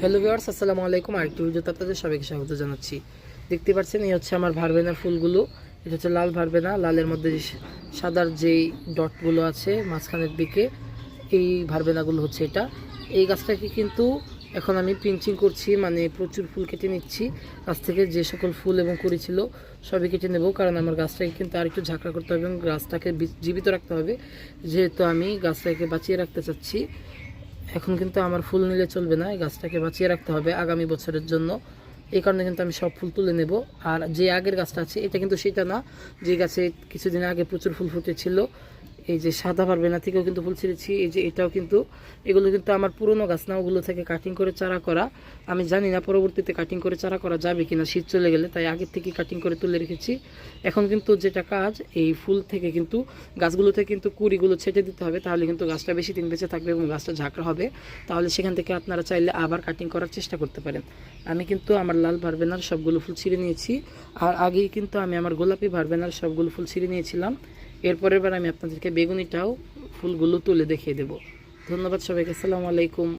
Hello viewers, আসসালামু আলাইকুম। আরেকটি ভিডিওতে আপনাদের সবাইকে স্বাগত জানাচ্ছি। দেখতে পাচ্ছেন, এই হচ্ছে আমার ভারবেনার ফুলগুলো। এটা হচ্ছে লাল ভারবেনা। লালের মধ্যে যে সাদার যেই ডটগুলো আছে মাঝখানের দিকে, এই ভারবেনাগুলো হচ্ছে এটা। এই গাছটাকে কিন্তু এখন আমি পিঞ্চিং করছি, মানে প্রচুর ফুল কেটে নিচ্ছি। গাছ থেকে যে সকল ফুল এবং কুড়ি ছিল সবই কেটে নেব, কারণ আমার গাছটাকে কিন্তু আর একটু ঝাঁকড়া করতে হবে এবং গাছটাকে জীবিত রাখতে হবে, যেহেতু আমি গাছটাকে বাঁচিয়ে রাখতে চাচ্ছি। এখন কিন্তু আমার ফুল নিলে চলবে না, এই গাছটাকে বাঁচিয়ে রাখতে হবে আগামী বছরের জন্য। এই কারণে কিন্তু আমি সব ফুল তুলে নেব। আর যে আগের গাছটা আছে এটা কিন্তু সেটা না, যে গাছে কিছুদিন আগে প্রচুর ফুল ফুটেছিল। এই যে সাদা পারবেনা থেকেও কিন্তু ফুল ছিঁড়েছি। এই যে এটাও কিন্তু, এগুলো কিন্তু আমার পুরনো গাছ না, ওগুলো থেকে কাটিং করে চারা করা। আমি জানি না পরবর্তীতে কাটিং করে চারা করা যাবে কিনা, শীত চলে গেলে, তাই আগের থেকে কাটিং করে তুলে রেখেছি। এখন কিন্তু যেটা কাজ, এই ফুল থেকে কিন্তু গাছগুলোতে কিন্তু কুড়িগুলো ছেটে দিতে হবে, তাহলে কিন্তু গাছটা বেশি দিন বেঁচে থাকবে এবং গাছটা ঝাঁকড়া হবে। তাহলে সেখান থেকে আপনারা চাইলে আবার কাটিং করার চেষ্টা করতে পারেন। আমি কিন্তু আমার লাল ভারবেনার সবগুলো ফুল ছিঁড়ে নিয়েছি, আর আগেই কিন্তু আমি আমার গোলাপি ভারবেনার সবগুলো ফুল ছিঁড়ে নিয়েছিলাম। এরপরের বার আমি আপনাদেরকে বেগুনিটাও ফুলগুলো তুলে দেখিয়ে দেব। ধন্যবাদ সবাইকে, আসসালামু আলাইকুম।